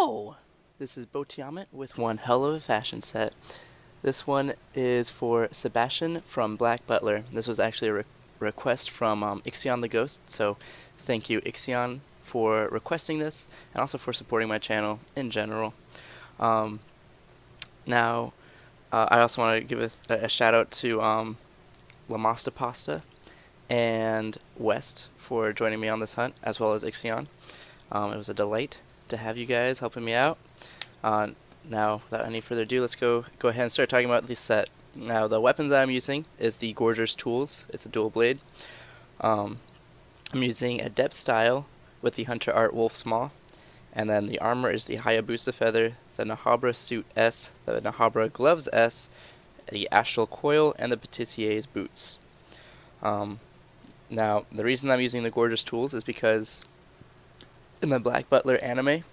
Hello! This is Botiamet with one hell of a fashion set. This one is for Sebastian from Black Butler. This was actually a request from Ixion the Ghost, so thank you Ixion for requesting this and also for supporting my channel in general. Now, I also want to give a shout out to Lamasta Pasta and West for joining me on this hunt, as well as Ixion. It was a delight to have you guys helping me out. Now, without any further ado, let's go ahead and start talking about the set. Now, the weapons that I'm using is the Gorger's Tools. It's a dual blade. I'm using Adept style with the Hunter Art Wolf's Maw, and then the armor is the Hayabusa Feather, the Bnahabra Suit S, the Bnahabra Gloves S, the Astral Coil, and the Patissier's Boots. Now, the reason I'm using the Gorger's Tools is because in the Black Butler anime,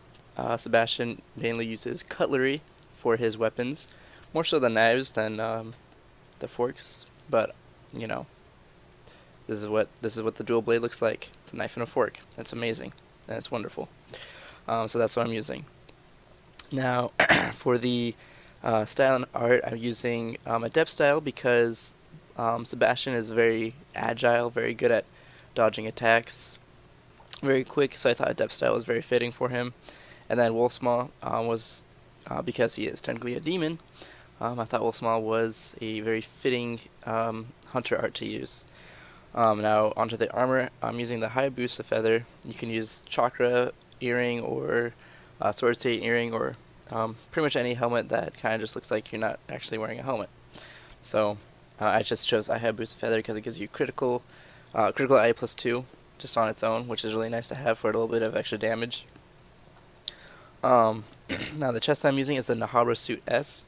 Sebastian mainly uses cutlery for his weapons, more so the knives than the forks. But you know, this is what the dual blade looks like. It's a knife and a fork. It's amazing and it's wonderful. So that's what I'm using. Now, for the style and art, I'm using Adept style because Sebastian is very agile, very good at dodging attacks, very quick, so I thought Adept style was very fitting for him. And then Wolf's Maw was, because he is technically a demon, I thought Wolf's Maw was a very fitting hunter art to use. Now, onto the armor, I'm using the Hayabusa Feather. You can use Chakra Earring or Sword State Earring or pretty much any helmet that kind of just looks like you're not actually wearing a helmet. So I just chose Hayabusa Feather because it gives you critical IA +2 just on its own, which is really nice to have for a little bit of extra damage. Now the chest I'm using is the Bnahabra Suit S.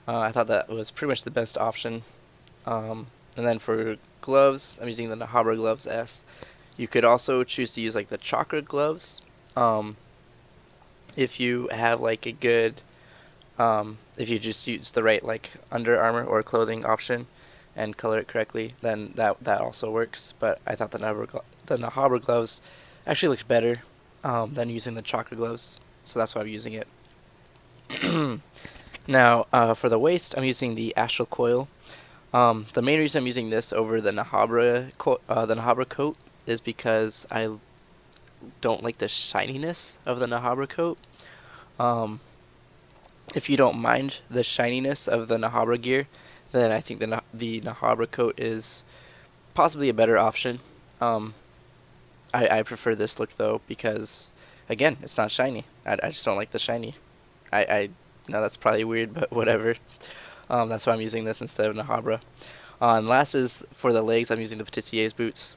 I thought that was pretty much the best option. And then for gloves, I'm using the Bnahabra Gloves S. You could also choose to use like the Chakra Gloves. If you have like a good, if you just use the right like under armor or clothing option and color it correctly, then that also works. But I thought the Bnahabra gloves actually looked better than using the Chakra gloves, so that's why I'm using it. Now, for the waist, I'm using the Astral Coil. The main reason I'm using this over the Bnahabra coat is because I don't like the shininess of the Bnahabra coat. If you don't mind the shininess of the Bnahabra gear, then I think the Bnahabra coat is possibly a better option. I prefer this look though because, again, it's not shiny. I just don't like the shiny. I know that's probably weird, but whatever. That's why I'm using this instead of Bnahabra. And last is for the legs, I'm using the Patissier's boots.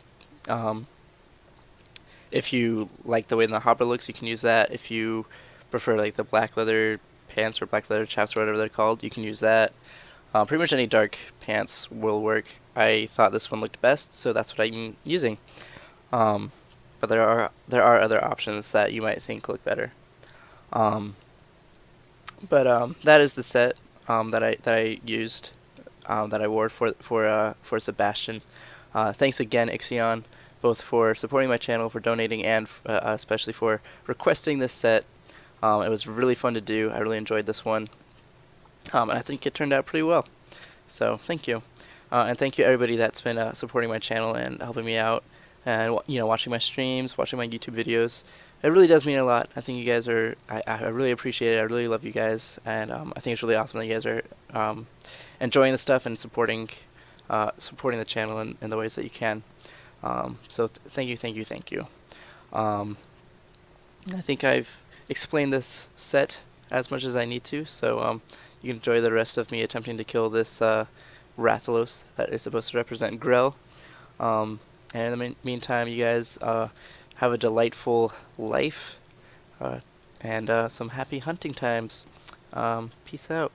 If you like the way the Bnahabra looks, you can use that. If you prefer like the black leather pants or black leather chaps or whatever they're called, you can use that. Pretty much any dark pants will work. I thought this one looked best, so that's what I'm using. But there are other options that you might think look better. That is the set that I used, that I wore for Sebastian. Thanks again, Ixion, both for supporting my channel, for donating, and especially for requesting this set. It was really fun to do. I really enjoyed this one. And I think it turned out pretty well. So thank you. And thank you everybody that's been supporting my channel and helping me out, and watching my streams, watching my YouTube videos. It really does mean a lot. I think you guys are, I really appreciate it. I really love you guys, and I think it's really awesome that you guys are enjoying the stuff and supporting the channel in the ways that you can. So thank you. I think I've explained this set as much as I need to, so you can enjoy the rest of me attempting to kill this Rathalos that is supposed to represent Grell. And in the meantime, you guys have a delightful life and some happy hunting times. Peace out.